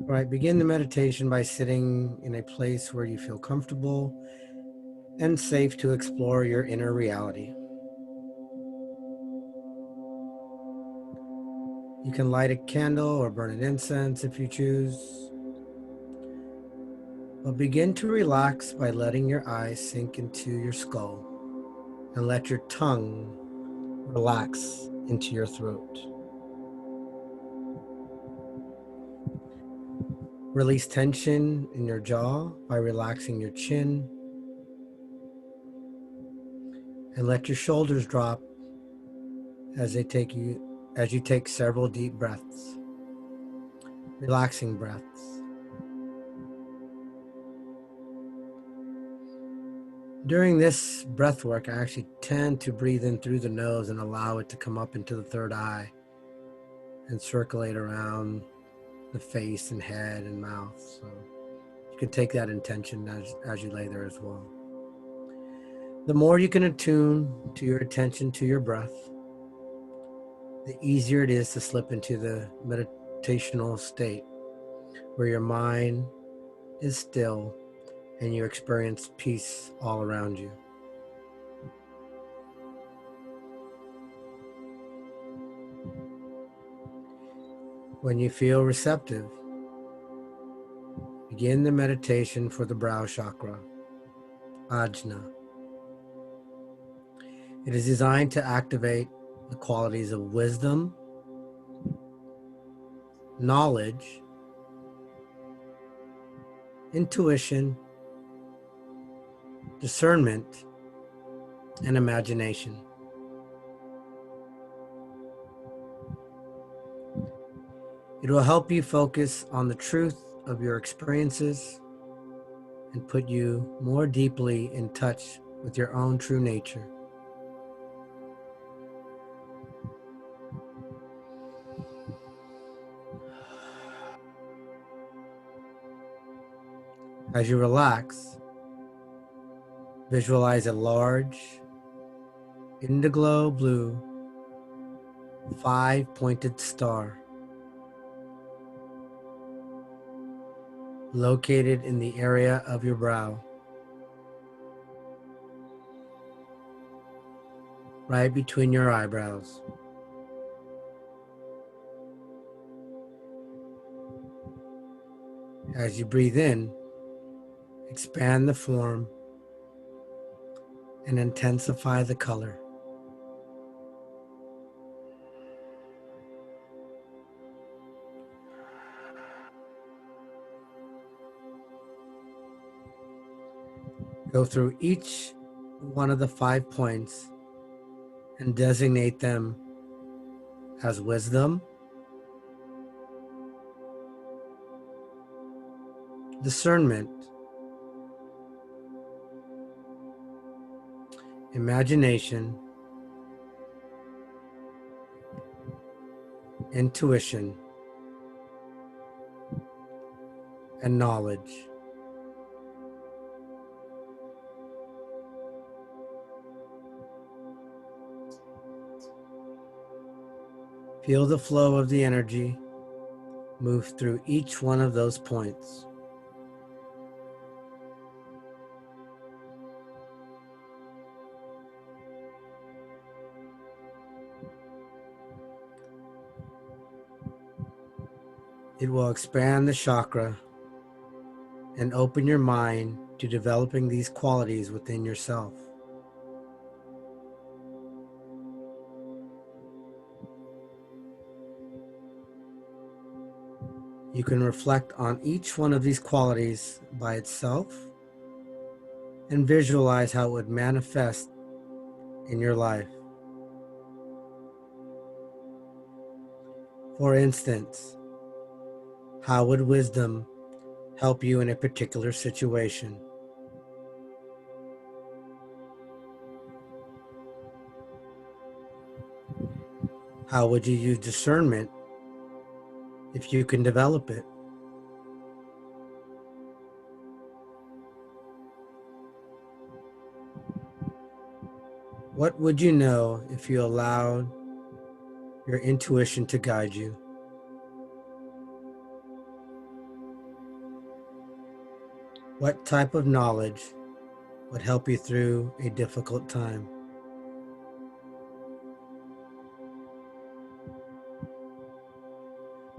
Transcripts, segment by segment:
All right, begin the meditation by sitting in a place where you feel comfortable and safe to explore your inner reality. You can light a candle or burn an incense if you choose. But begin to relax by letting your eyes sink into your skull and let your tongue relax into your throat. Release tension in your jaw by relaxing your chin and let your shoulders drop as you take several deep breaths. Relaxing breaths. During this breath work, I actually tend to breathe in through the nose and allow it to come up into the third eye and circulate around the face and head and mouth. So you can take that intention as you lay there as well. The more you can attune to your attention to your breath, the easier it is to slip into the meditational state where your mind is still and you experience peace all around you. When you feel receptive, begin the meditation for the brow chakra, Ajna. It is designed to activate the qualities of wisdom, knowledge, intuition, discernment, and imagination. It will help you focus on the truth of your experiences and put you more deeply in touch with your own true nature. As you relax, visualize a large, indigo blue, 5-pointed star located in the area of your brow, right between your eyebrows. As you breathe in, expand the form and intensify the color. Go through each one of the 5 points and designate them as wisdom, discernment, imagination, intuition, and knowledge. Feel the flow of the energy move through each one of those points. It will expand the chakra and open your mind to developing these qualities within yourself. You can reflect on each one of these qualities by itself and visualize how it would manifest in your life. For instance, how would wisdom help you in a particular situation? How would you use discernment if you can develop it? What would you know if you allowed your intuition to guide you? What type of knowledge would help you through a difficult time?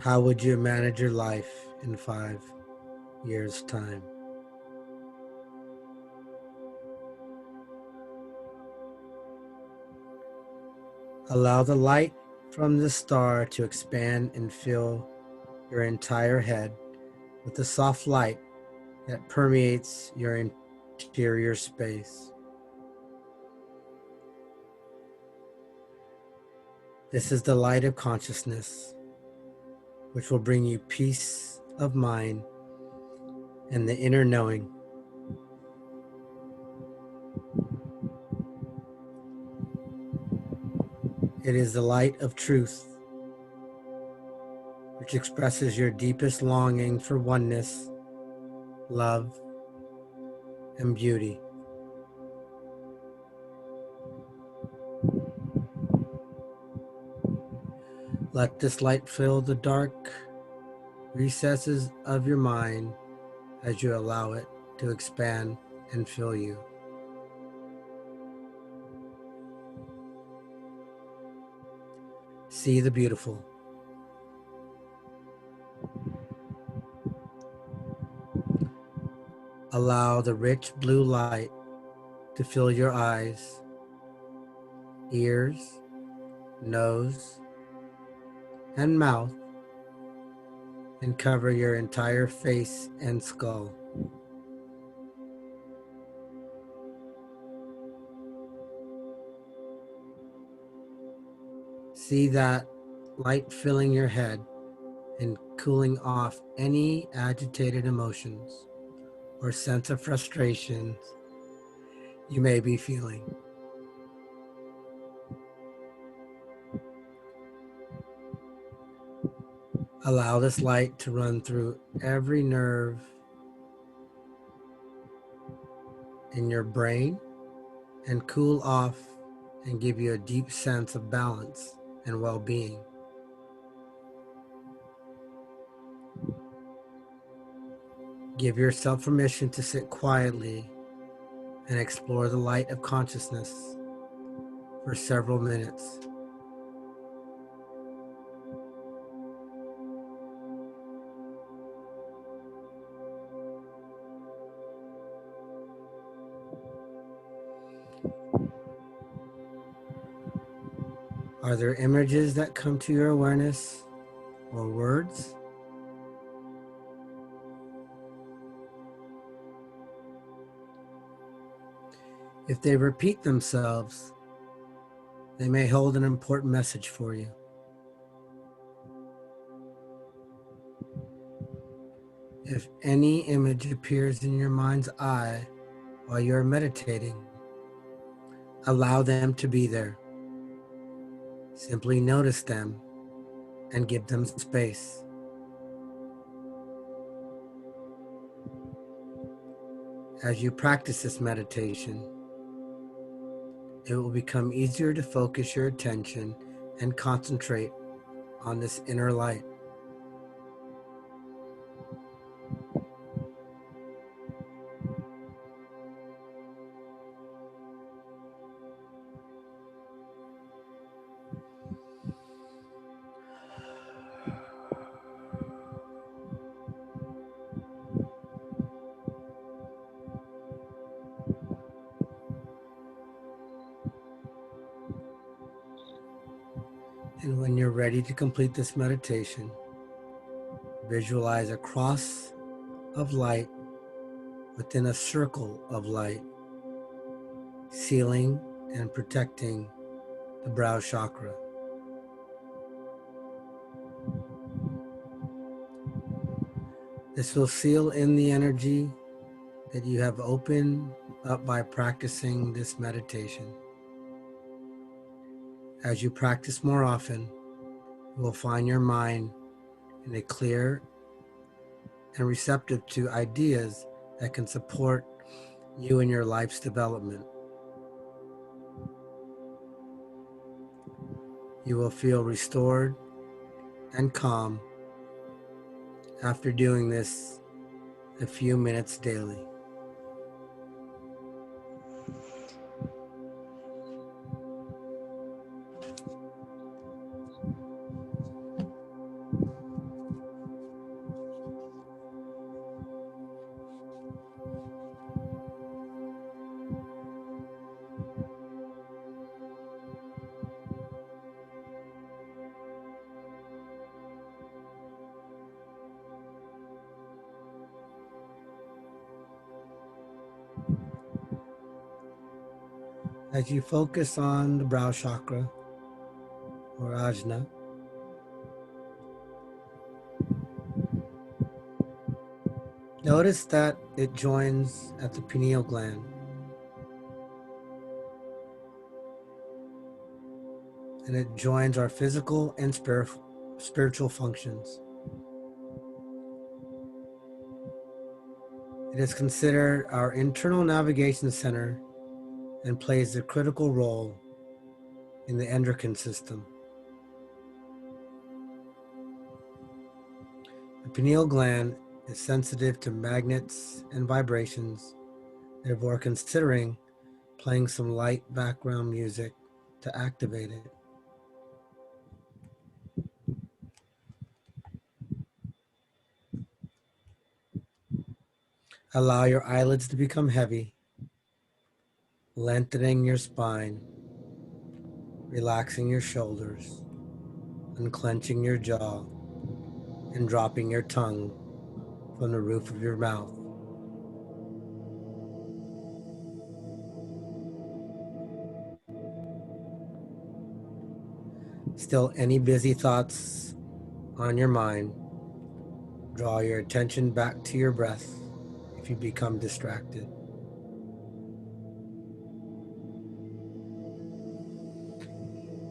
How would you manage your life in 5 years' time? Allow the light from the star to expand and fill your entire head with a soft light that permeates your interior space. This is the light of consciousness, which will bring you peace of mind and the inner knowing. It is the light of truth, which expresses your deepest longing for oneness, love, and beauty. Let this light fill the dark recesses of your mind as you allow it to expand and fill you. See the beautiful. Allow the rich blue light to fill your eyes, ears, nose, and mouth, and cover your entire face and skull. See that light filling your head and cooling off any agitated emotions or sense of frustration you may be feeling. Allow this light to run through every nerve in your brain and cool off and give you a deep sense of balance and well-being. Give yourself permission to sit quietly and explore the light of consciousness for several minutes. Are there images that come to your awareness or words? If they repeat themselves, they may hold an important message for you. If any image appears in your mind's eye while you're meditating, allow them to be there. Simply notice them and give them space. As you practice this meditation, it will become easier to focus your attention and concentrate on this inner light. And when you're ready to complete this meditation, visualize a cross of light within a circle of light, sealing and protecting the brow chakra. This will seal in the energy that you have opened up by practicing this meditation. As you practice more often, you will find your mind in a clear and receptive to ideas that can support you in your life's development. You will feel restored and calm after doing this a few minutes daily. As you focus on the brow chakra or Ajna, notice that it joins at the pineal gland. And it joins our physical and spiritual functions. It is considered our internal navigation center and plays a critical role in the endocrine system. The pineal gland is sensitive to magnets and vibrations, therefore considering playing some light background music to activate it. Allow your eyelids to become heavy, lengthening your spine, relaxing your shoulders, unclenching your jaw, and dropping your tongue from the roof of your mouth. Still, any busy thoughts on your mind, draw your attention back to your breath if you become distracted.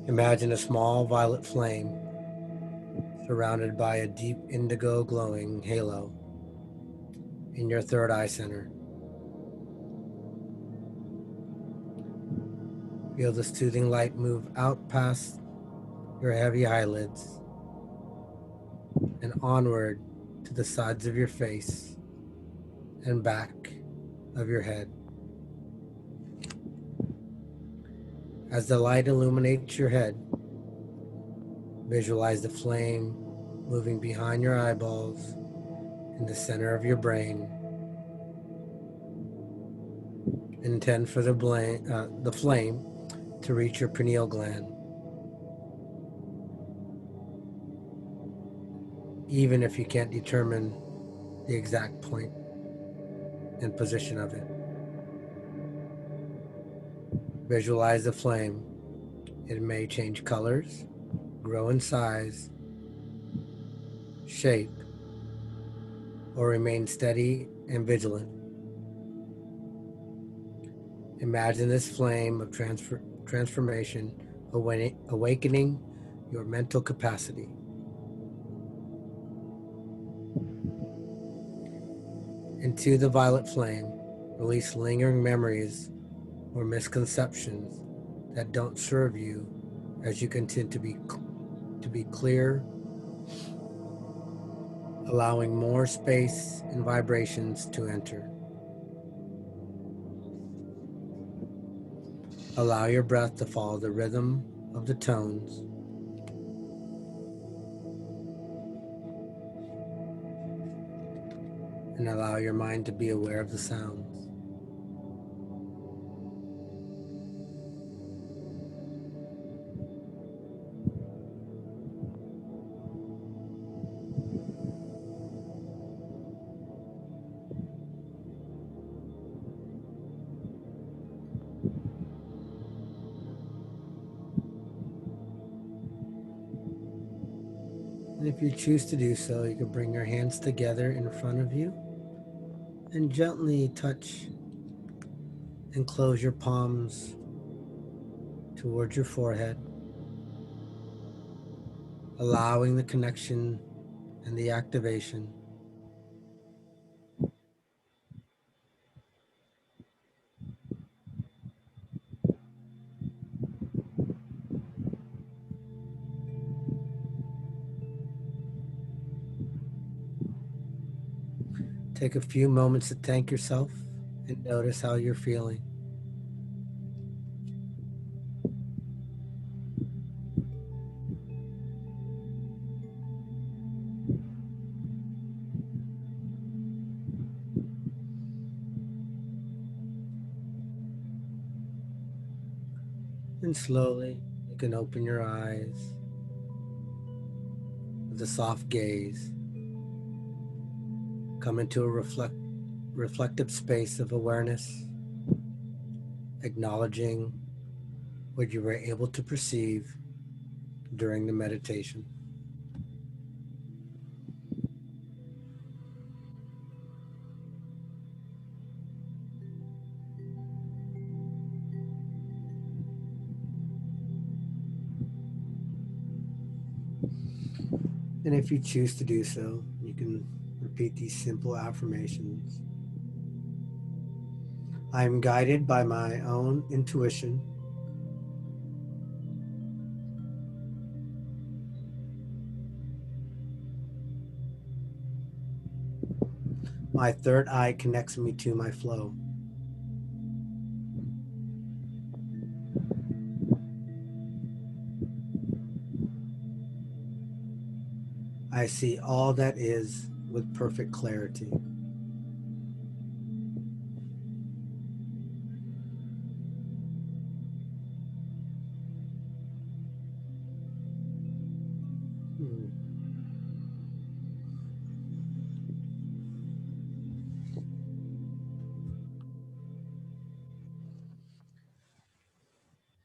Imagine a small violet flame surrounded by a deep indigo glowing halo in your third eye center. Feel the soothing light move out past your heavy eyelids and onward to the sides of your face and back of your head. As the light illuminates your head, visualize the flame moving behind your eyeballs in the center of your brain. Intend for the flame to reach your pineal gland, even if you can't determine the exact point and position of it. Visualize the flame. It may change colors, grow in size, shape, or remain steady and vigilant. Imagine this flame of transformation awakening your mental capacity. Into the violet flame, release lingering memories or misconceptions that don't serve you as you continue to be clear, allowing more space and vibrations to enter. Allow your breath to follow the rhythm of the tones. And allow your mind to be aware of the sounds. And if you choose to do so, you can bring your hands together in front of you and gently touch and close your palms towards your forehead, allowing the connection and the activation. Take a few moments to thank yourself and notice how you're feeling. And slowly, you can open your eyes with a soft gaze. Come into a reflective space of awareness, acknowledging what you were able to perceive during the meditation. And if you choose to do so, you can repeat these simple affirmations. I am guided by my own intuition. My third eye connects me to my flow. I see all that is with perfect clarity.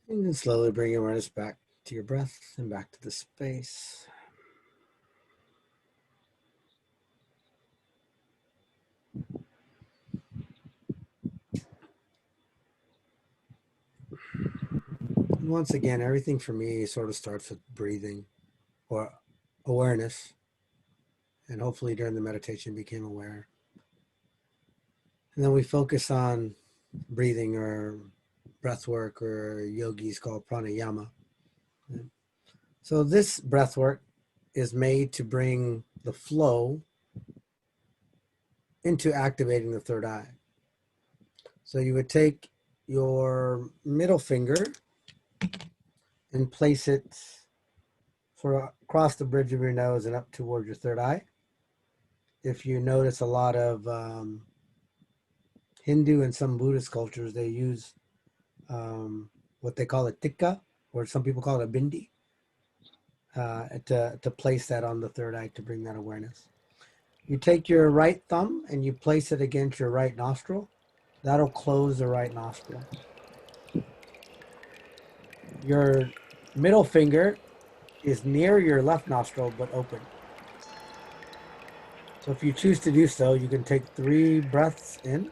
And then slowly bring your awareness back to your breath and back to the space. And once again, everything for me sort of starts with breathing or awareness. And hopefully during the meditation became aware. And then we focus on breathing or breath work, or yogis call pranayama. So this breath work is made to bring the flow into activating the third eye. So you would take your middle finger and place it sort of across the bridge of your nose and up towards your third eye. If you notice, a lot of Hindu and some Buddhist cultures, they use what they call a tikka, or some people call it a bindi, to place that on the third eye to bring that awareness. You take your right thumb and you place it against your right nostril. That'll close the right nostril. Your middle finger is near your left nostril but open. So if you choose to do so, you can take 3 breaths in,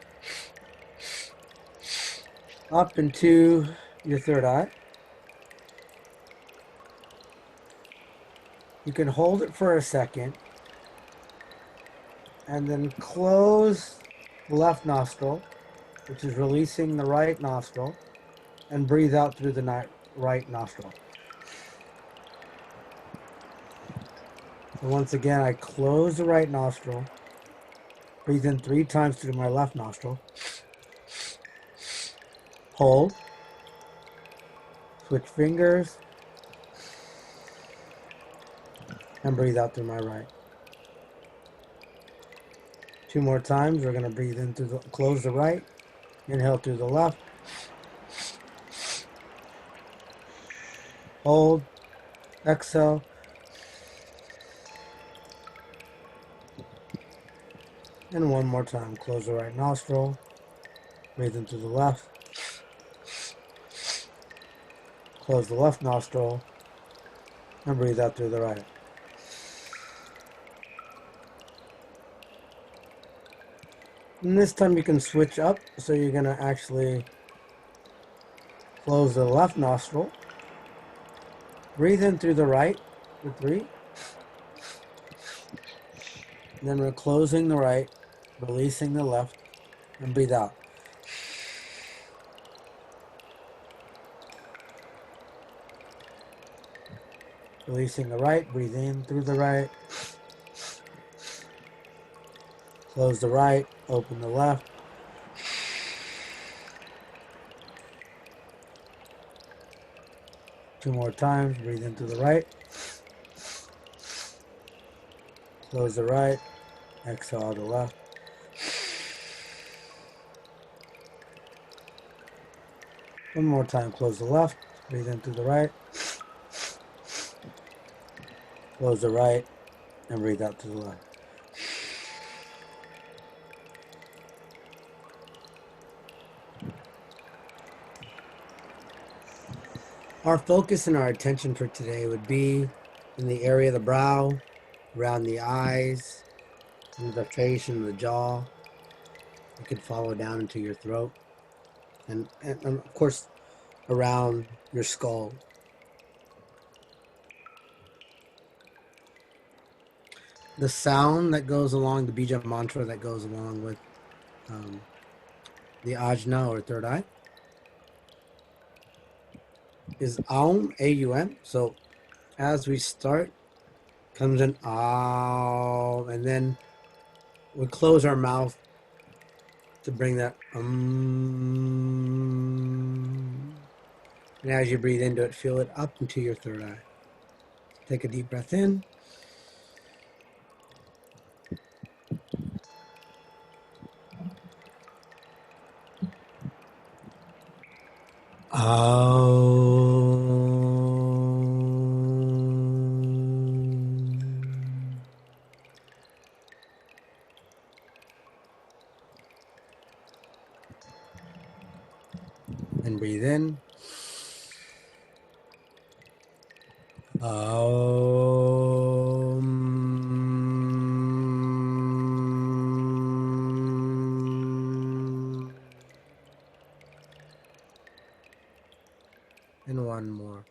up into your third eye. You can hold it for a second and then close the left nostril, which is releasing the right nostril, and breathe out through the right nostril. So once again, I close the right nostril, breathe in 3 times through my left nostril, hold, switch fingers, and breathe out through my right. 2 more times. We're going to breathe in through close the right, inhale through the left, hold, exhale, and 1 more time. Close the right nostril, breathe in through the left, close the left nostril, and breathe out through the right. And this time you can switch up, so you're going to actually close the left nostril, breathe in through the right for 3, and then we're closing the right, releasing the left, and breathe out. Releasing the right, breathe in through the right, close the right, open the left. Two more times, breathe into the right, close the right, exhale the left. One more time, close the left, Breathe in through the right. Close the right and breathe out through the left. Our focus and our attention for today would be in the area of the brow, around the eyes, into the face and the jaw. You could follow down into your throat, and of course around your skull. The sound that goes along, the bija mantra that goes along with the Ajna or third eye is Aum, A-U-M. So as we start, comes an Aum, and then we close our mouth to bring that And as you breathe into it, feel it up into your third eye. Take a deep breath in. And breathe in. And one more.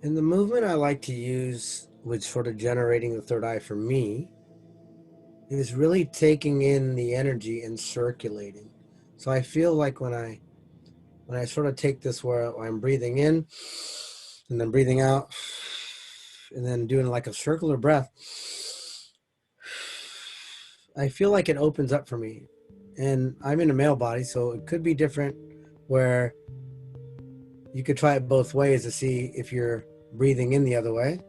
And the movement I like to use with sort of generating the third eye for me is really taking in the energy and circulating. So I feel like when I sort of take this where I'm breathing in and then breathing out and then doing like a circular breath, I feel like it opens up for me. And I'm in a male body, so it could be different where you could try it both ways to see if you're breathing in the other way.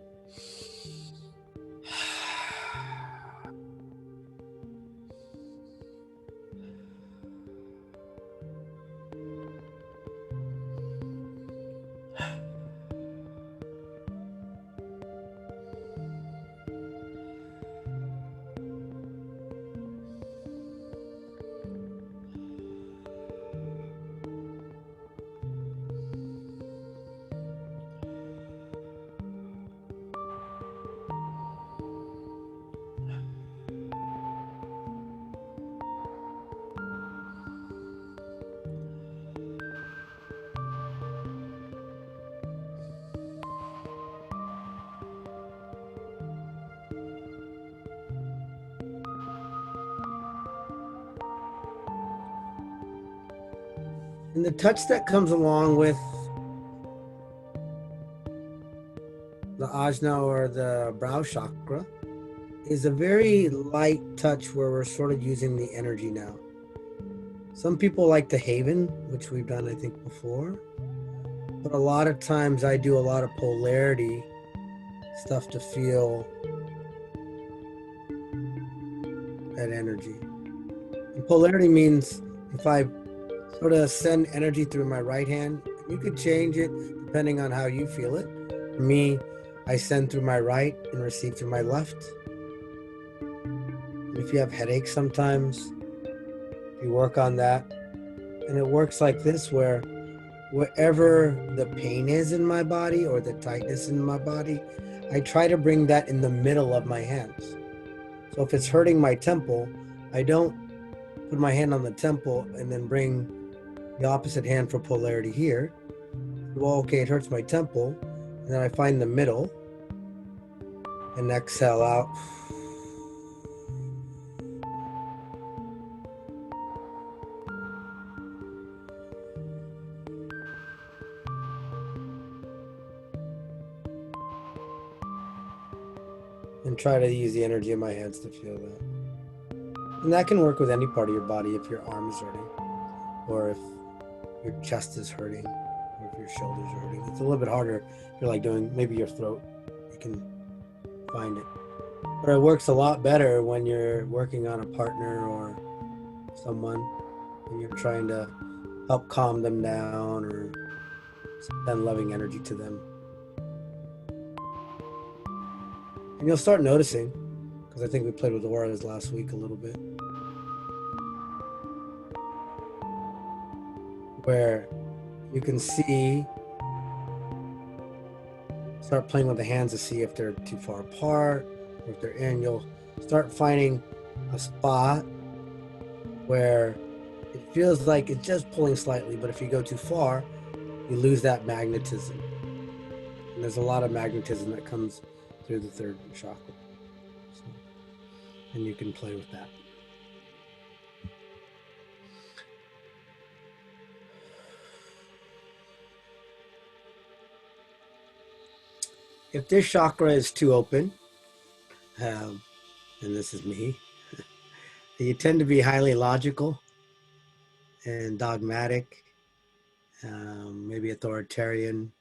And the touch that comes along with the ajna or the brow chakra is a very light touch where we're sort of using the energy now. Some people like the haven, which we've done, I think, before. But a lot of times I do a lot of polarity stuff to feel that energy. And polarity means if I sort of send energy through my right hand, you could change it depending on how you feel it. For me, I send through my right and receive through my left. And if you have headaches sometimes, you work on that. And it works like this where wherever the pain is in my body or the tightness in my body, I try to bring that in the middle of my hands. So if it's hurting my temple, I don't put my hand on the temple and then bring the opposite hand for polarity here. Well, okay, it hurts my temple. And then I find the middle and exhale out. And try to use the energy in my hands to feel that. And that can work with any part of your body if your arm is hurting, or if your chest is hurting, or if your shoulders are hurting. It's a little bit harder if you're like doing maybe your throat. You can find it. But it works a lot better when you're working on a partner or someone and you're trying to help calm them down or send loving energy to them. And you'll start noticing, because I think we played with auras last week a little bit, where you can see, start playing with the hands to see if they're too far apart or if they're in. You'll start finding a spot where it feels like it's just pulling slightly, but if you go too far, you lose that magnetism. And there's a lot of magnetism that comes through the third chakra. So, and you can play with that. If this chakra is too open, and this is me, you tend to be highly logical and dogmatic, maybe authoritarian.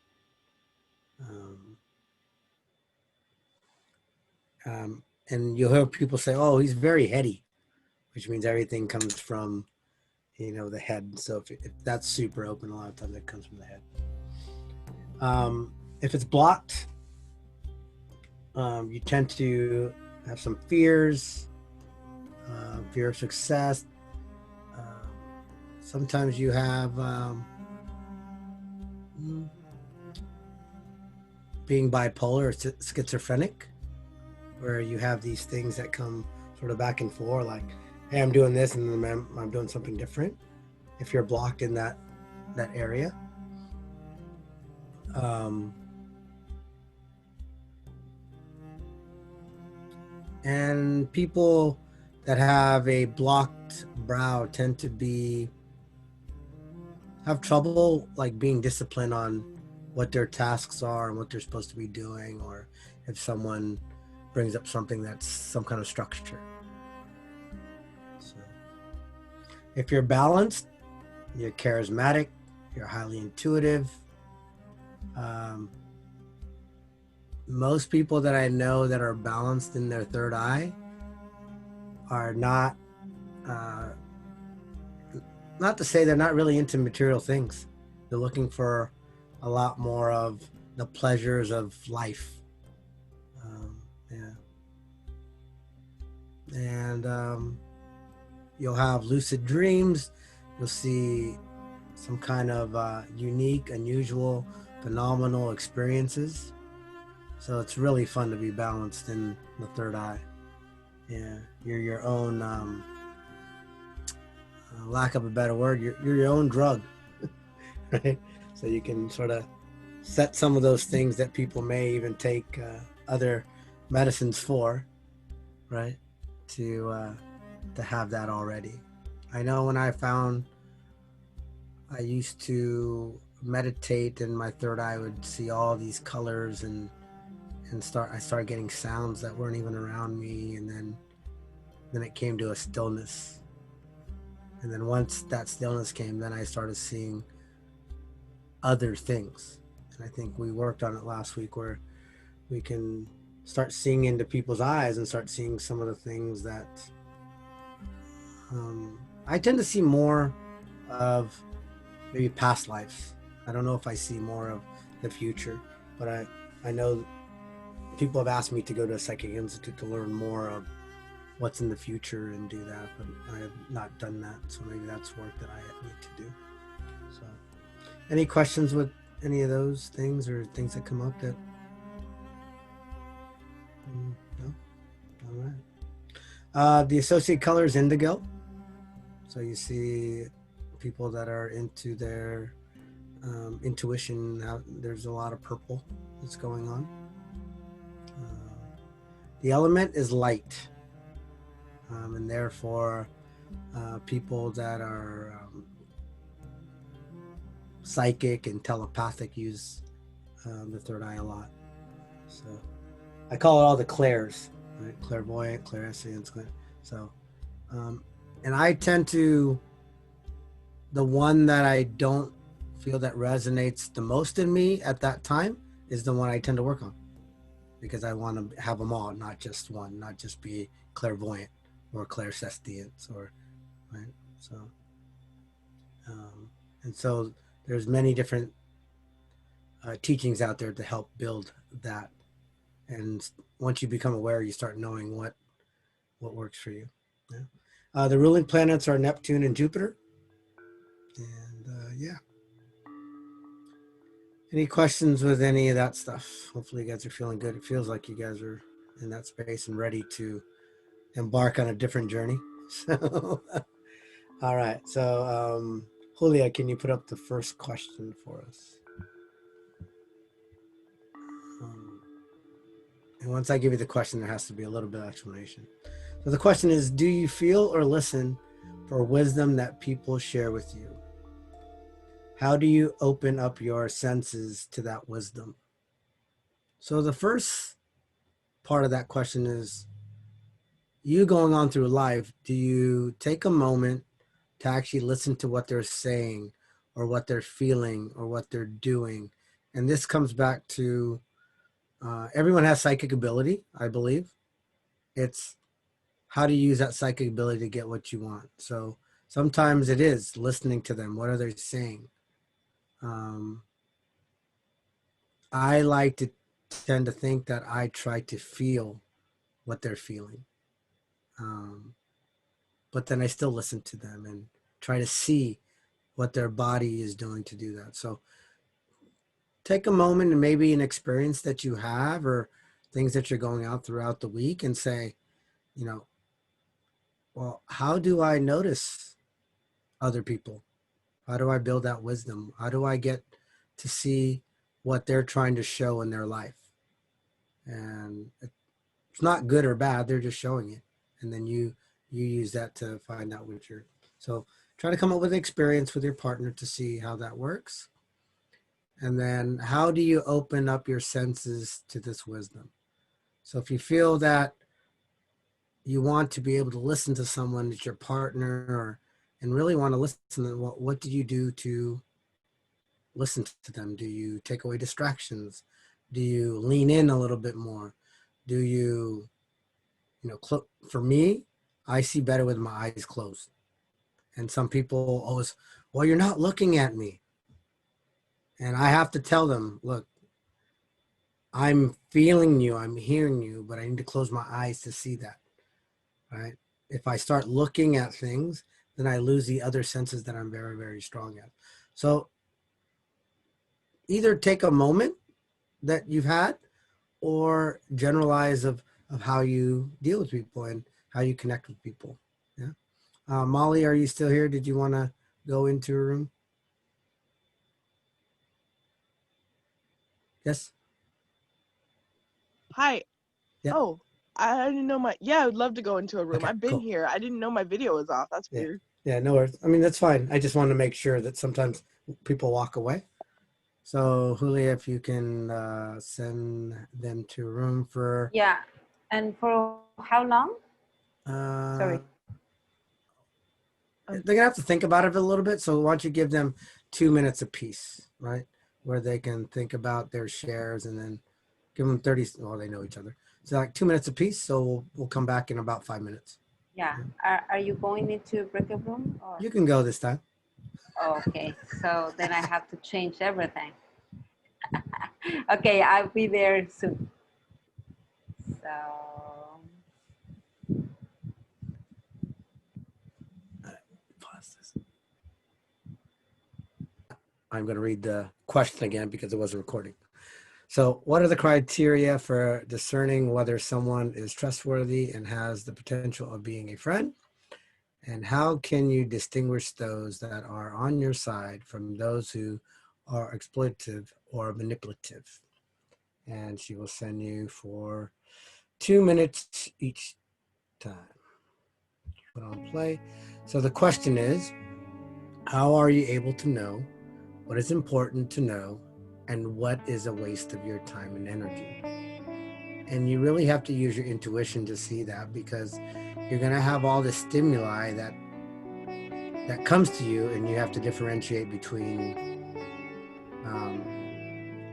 Um, and you'll hear people say, "Oh, he's very heady," which means everything comes from, the head. So if that's super open, a lot of times it comes from the head. If it's blocked, you tend to have some fears, fear of success. Sometimes you have being bipolar or schizophrenic, where you have these things that come sort of back and forth, like, hey, I'm doing this and then I'm doing something different. If you're blocked in that area, and people that have a blocked brow tend to have trouble like being disciplined on what their tasks are and what they're supposed to be doing, or if someone brings up something that's some kind of structure. So if you're balanced, you're charismatic, you're highly intuitive. Most people that I know that are balanced in their third eye are not to say they're not really into material things. They're looking for a lot more of the pleasures of life. Yeah. And you'll have lucid dreams. You'll see some kind of unique, unusual, phenomenal experiences. So it's really fun to be balanced in the third eye. Yeah, you're your own, lack of a better word, you're your own drug, right? So you can sort of set some of those things that people may even take other medicines for, right? To have that already. I know when I used to meditate and my third eye would see all these colors and I started getting sounds that weren't even around me, and then it came to a stillness. And then once that stillness came, then I started seeing other things. And I think we worked on it last week, where we can start seeing into people's eyes and start seeing some of the things that I tend to see more of, maybe past lives. I don't know if I see more of the future, but I know people have asked me to go to a psychic institute to learn more of what's in the future and do that, but I have not done that. So maybe that's work that I need to do. So any questions with any of those things or things that come up that no? All right. The associate color is indigo. So you see people that are into their intuition. There's a lot of purple that's going on. The element is light, and therefore people that are psychic and telepathic use the third eye a lot. So I call it all the clairs, right? Clairvoyant, clairscience. So And I tend to, the one that I don't feel that resonates the most in me at that time is the one I tend to work on, because I want to have them all, not just one, not just be clairvoyant or clairsentient or right. So, and so there's many different teachings out there to help build that. And once you become aware, you start knowing what works for you. Yeah. The ruling planets are Neptune and Jupiter. And yeah. Any questions with any of that stuff? Hopefully you guys are feeling good. It feels like you guys are in that space and ready to embark on a different journey. So, all right. So, Julia, can you put up the first question for us? Um, and once I give you the question, there has to be a little bit of explanation. So the question is, do you feel or listen for wisdom that people share with you? How do you open up your senses to that wisdom? So the first part of that question is, you going on through life, do you take a moment to actually listen to what they're saying or what they're feeling or what they're doing? And this comes back to everyone has psychic ability, I believe. It's how do you use that psychic ability to get what you want. So sometimes it is listening to them. What are they saying? Um, I like to tend to think that I try to feel what they're feeling. Um, but then I still listen to them and try to see what their body is doing to do that. So take a moment and maybe an experience that you have or things that you're going out throughout the week and say, you know, well, how do I notice other people? How do I build that wisdom? How do I get to see what they're trying to show in their life? And it's not good or bad, they're just showing it. And then you use that to find out what you're. So try to come up with an experience with your partner to see how that works. And then how do you open up your senses to this wisdom? So if you feel that you want to be able to listen to someone that's your partner or and really want to listen to them, what do you do to listen to them? Do you take away distractions? Do you lean in a little bit more? Do you, for me, I see better with my eyes closed. And some people always, well, you're not looking at me. And I have to tell them, look, I'm feeling you, I'm hearing you, but I need to close my eyes to see that, right? If I start looking at things, then I lose the other senses that I'm very, very strong at. So either take a moment that you've had or generalize of how you deal with people and how you connect with people. Yeah. Molly, are you still here? Did you want to go into a room? Yes. Hi. Yeah. Oh, I didn't know my. Yeah, I would love to go into a room. Okay, I've been cool. here. I didn't know my video was off. That's Yeah. weird. Yeah, no worries. I mean, that's fine. I just want to make sure that sometimes people walk away. So, Julia, if you can send them to a room for. Yeah. And for how long? Sorry. Uh, Um, they're gonna have to think about it a little bit. So why don't you give them 2 minutes apiece, right? Where they can think about their shares and then give them 30. Well, they know each other. So like 2 minutes apiece. So we'll come back in about 5 minutes. Yeah. Yeah. Are you going into break up room or? You can go this time. Okay. So then I have to change everything. Okay, I'll be there soon. So Pause this. I'm going to read the question again because it wasn't recording. So, what are the criteria for discerning whether someone is trustworthy and has the potential of being a friend? And how can you distinguish those that are on your side from those who are exploitative or manipulative? And she will send you for 2 minutes each time. Put on play. So the question is, how are you able to know what is important to know and what is a waste of your time and energy? And you really have to use your intuition to see that, because you're going to have all this stimuli that comes to you, and you have to differentiate between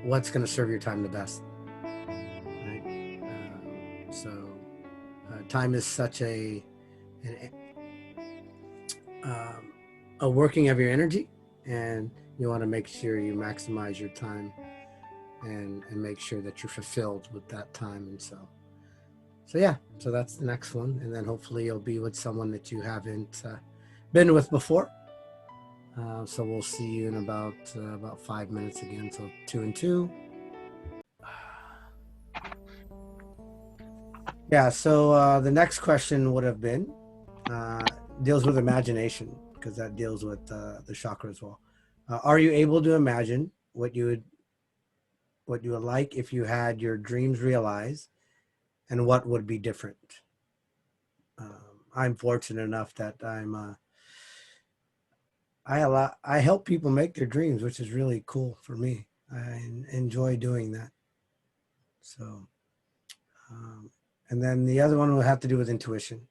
what's going to serve your time the best. Right? Time is such a working of your energy, and you want to make sure you maximize your time and make sure that you're fulfilled with that time. And so yeah, so that's the next one. And then hopefully you'll be with someone that you haven't been with before. So we'll see you in about 5 minutes again. So 2 and 2. Yeah, so the next question would have been deals with imagination, because that deals with the chakra as well. Are you able to imagine what you would like if you had your dreams realized, and what would be different? I'm fortunate enough that I help people make their dreams, which is really cool for me. I enjoy doing that. So, and then the other one will have to do with intuition.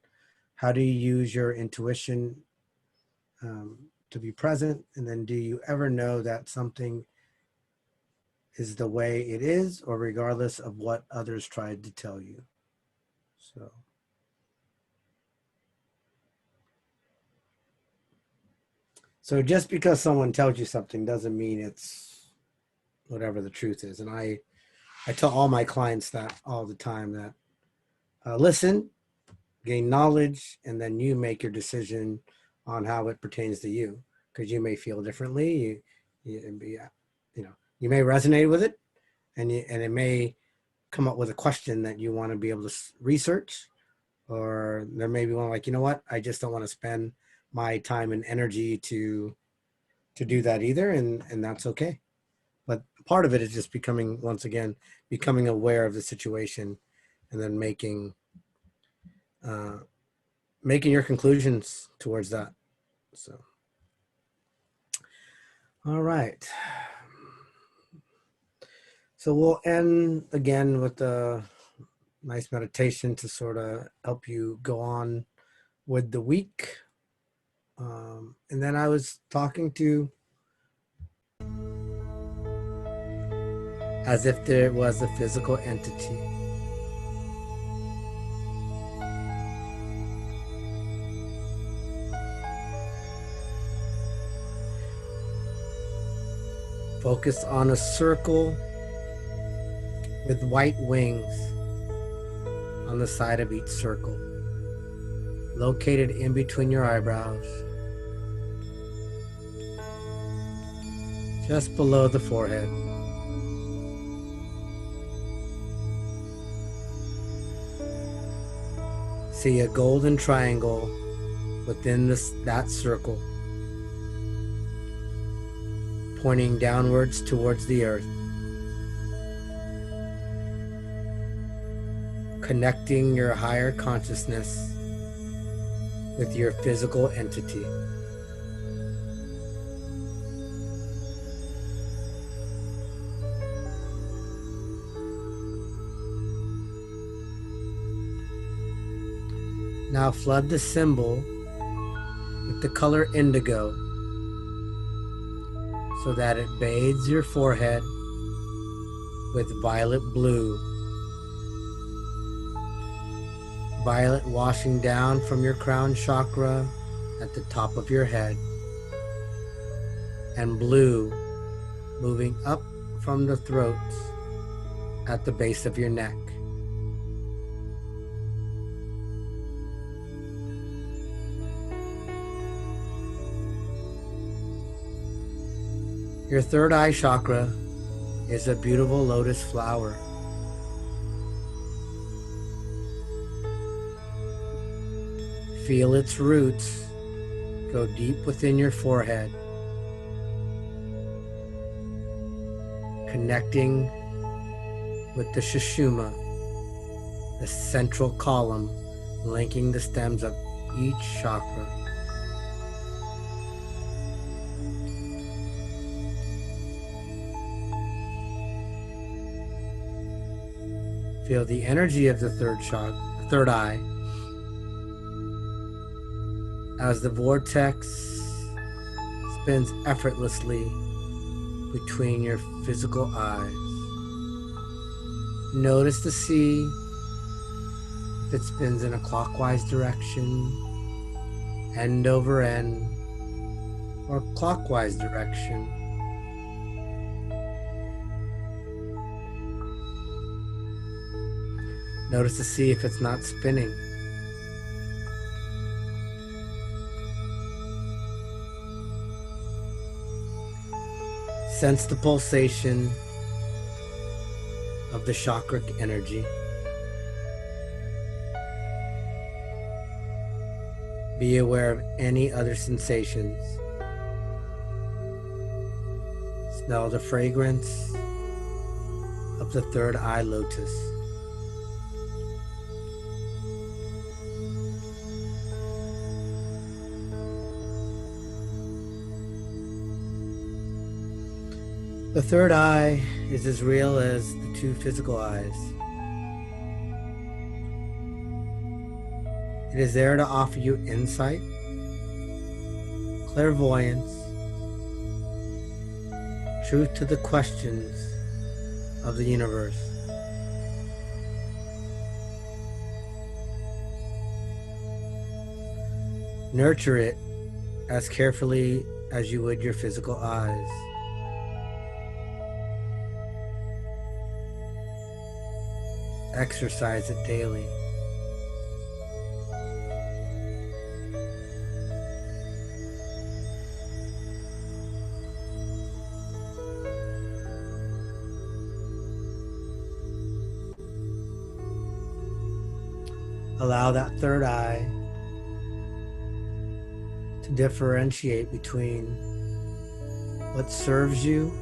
How do you use your intuition to be present? And then, do you ever know that something is the way it is, or regardless of what others tried to tell you? So just because someone tells you something doesn't mean it's whatever the truth is. And I tell all my clients that all the time, that listen, gain knowledge, and then you make your decision on how it pertains to you, because you may feel differently. You may resonate with it, and it may come up with a question that you want to be able to research, or there may be one like, you know what, I just don't want to spend my time and energy to do that either, and that's okay. But part of it is just becoming aware of the situation, and then making your conclusions towards that. So, all right. So we'll end again with a nice meditation to sort of help you go on with the week. And then I was talking to, as if there was a physical entity. Focus on a circle with white wings on the side of each circle, located in between your eyebrows, just below the forehead. See a golden triangle within that circle, pointing downwards towards the earth, connecting your higher consciousness with your physical entity. Now flood the symbol with the color indigo so that it bathes your forehead with violet blue. Violet washing down from your crown chakra at the top of your head, and blue moving up from the throat at the base of your neck. Your third eye chakra is a beautiful lotus flower. Feel its roots go deep within your forehead, connecting with the Sushumna, the central column linking the stems of each chakra. Feel the energy of the third eye as the vortex spins effortlessly between your physical eyes. Notice to see if it spins in a clockwise direction, end over end, or clockwise direction. Notice to see if it's not spinning. Sense the pulsation of the chakric energy. Be aware of any other sensations. Smell the fragrance of the third eye lotus. The third eye is as real as the two physical eyes. It is there to offer you insight, clairvoyance, truth to the questions of the universe. Nurture it as carefully as you would your physical eyes. Exercise it daily. Allow that third eye to differentiate between what serves you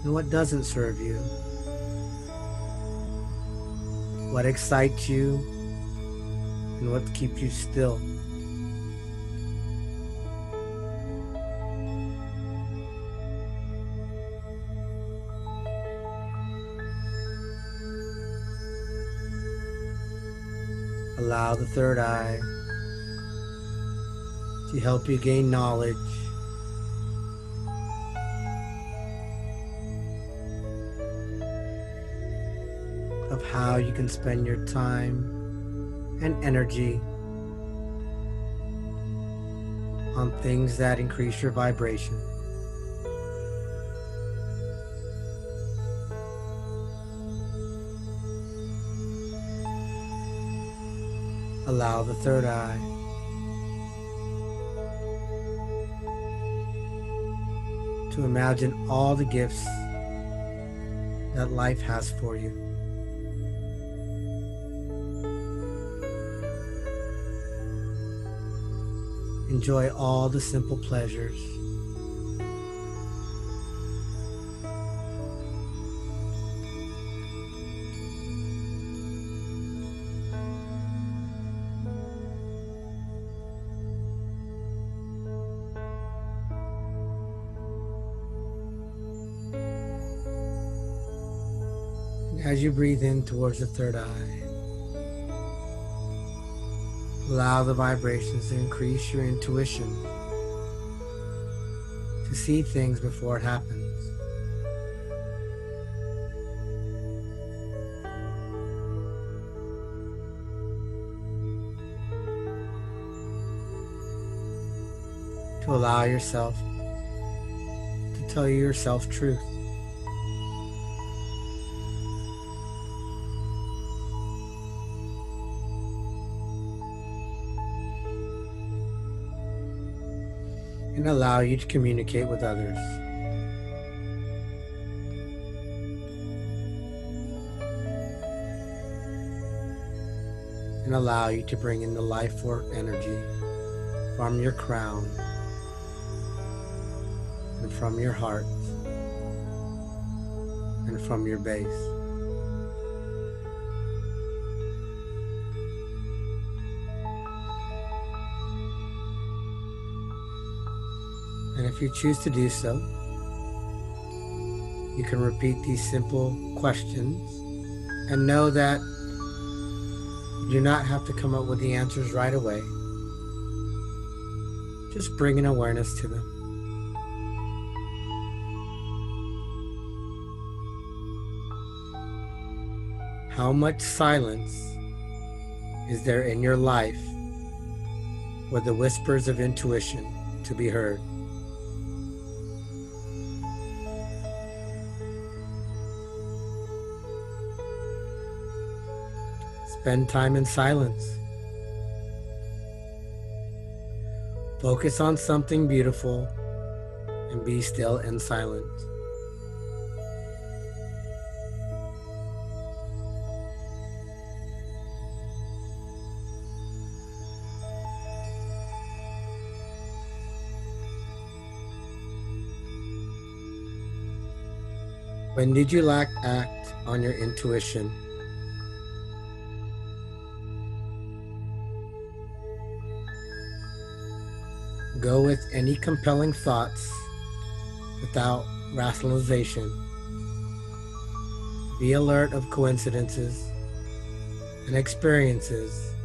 and what doesn't serve you, what excites you and what keeps you still. Allow the third eye to help you gain knowledge of how you can spend your time and energy on things that increase your vibration. Allow the third eye to imagine all the gifts that life has for you. Enjoy all the simple pleasures. As you breathe in towards the third eye, allow the vibrations to increase your intuition to see things before it happens. To allow yourself to tell yourself truth. And allow you to communicate with others. And allow you to bring in the life force energy from your crown and from your heart and from your base. And if you choose to do so, you can repeat these simple questions and know that You do not have to come up with the answers right away. Just bring an awareness to them. How much silence is there in your life for the whispers of intuition to be heard? Spend time in silence. Focus on something beautiful and be still and silent. When did you act on your intuition? Go with any compelling thoughts without rationalization. Be alert of coincidences and experiences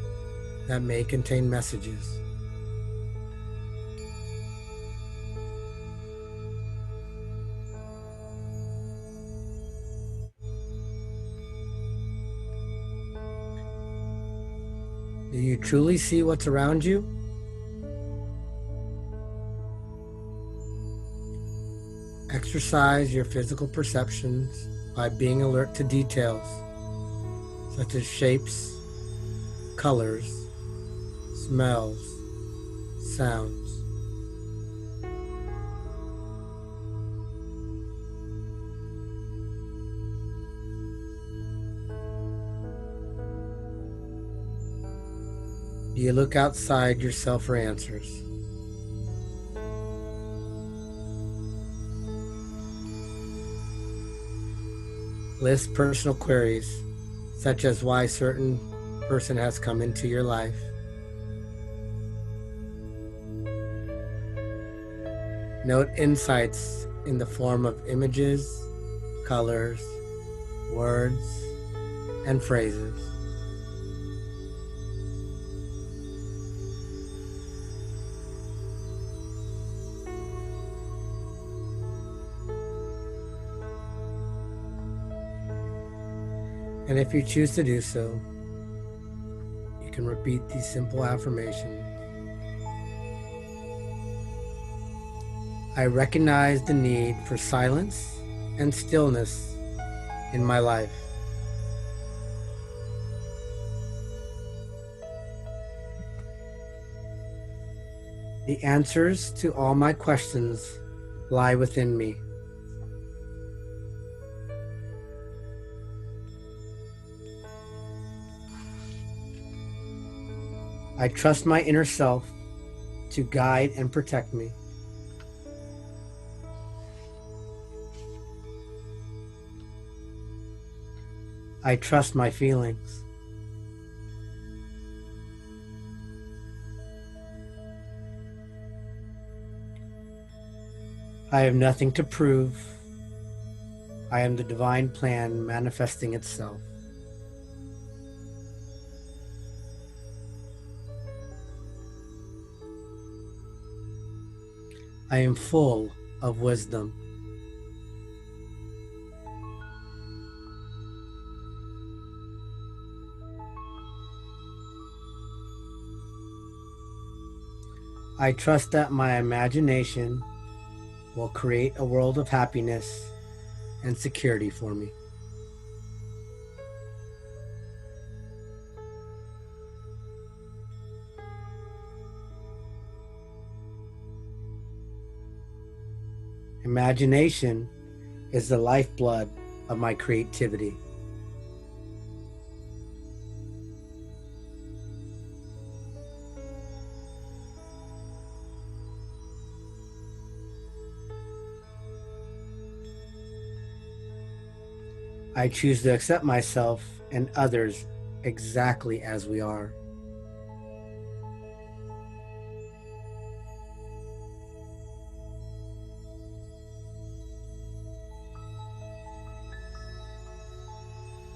that may contain messages. Do you truly see what's around you? Exercise your physical perceptions by being alert to details such as shapes, colors, smells, sounds. Do you look outside yourself for answers? List personal queries, such as why a certain person has come into your life. Note insights in the form of images, colors, words, and phrases. And if you choose to do so, you can repeat these simple affirmations. I recognize the need for silence and stillness in my life. The answers to all my questions lie within me. I trust my inner self to guide and protect me. I trust my feelings. I have nothing to prove. I am the divine plan manifesting itself. I am full of wisdom. I trust that my imagination will create a world of happiness and security for me. Imagination is the lifeblood of my creativity. I choose to accept myself and others exactly as we are.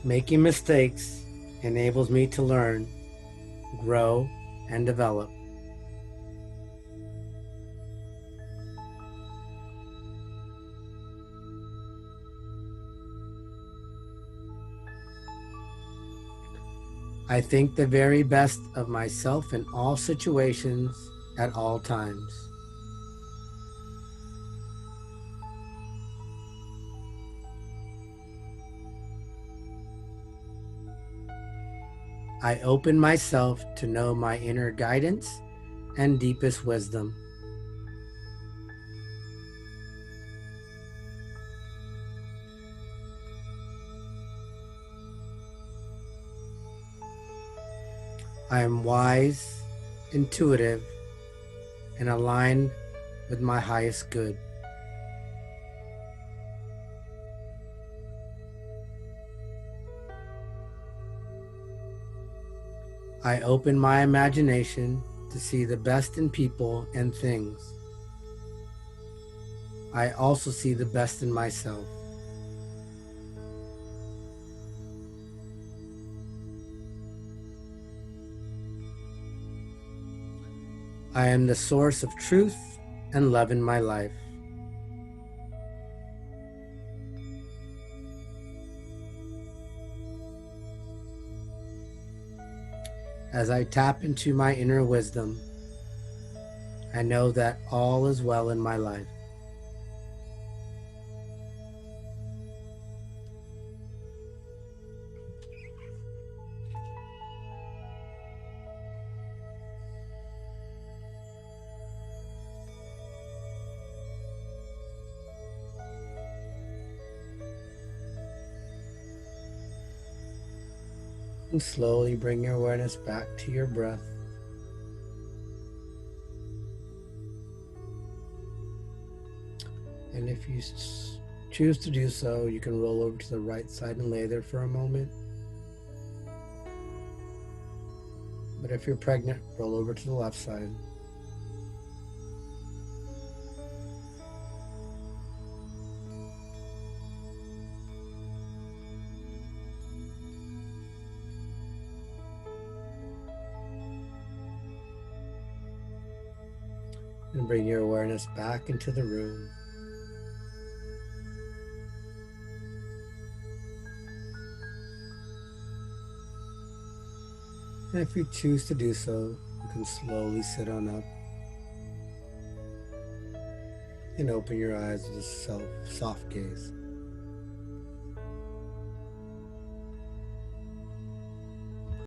Making mistakes enables me to learn grow, and develop. I think the very best of myself in all situations at all times. I open myself to know my inner guidance and deepest wisdom. I am wise, intuitive, and aligned with my highest good. I open my imagination to see the best in people and things. I also see the best in myself. I am the source of truth and love in my life. As I tap into my inner wisdom, I know that all is well in my life. And slowly bring your awareness back to your breath. And if you choose to do so, you can roll over to the right side and lay there for a moment. But if you're pregnant, roll over to the left side. And bring your awareness back into the room. And if you choose to do so, you can slowly sit on up and open your eyes with a soft gaze.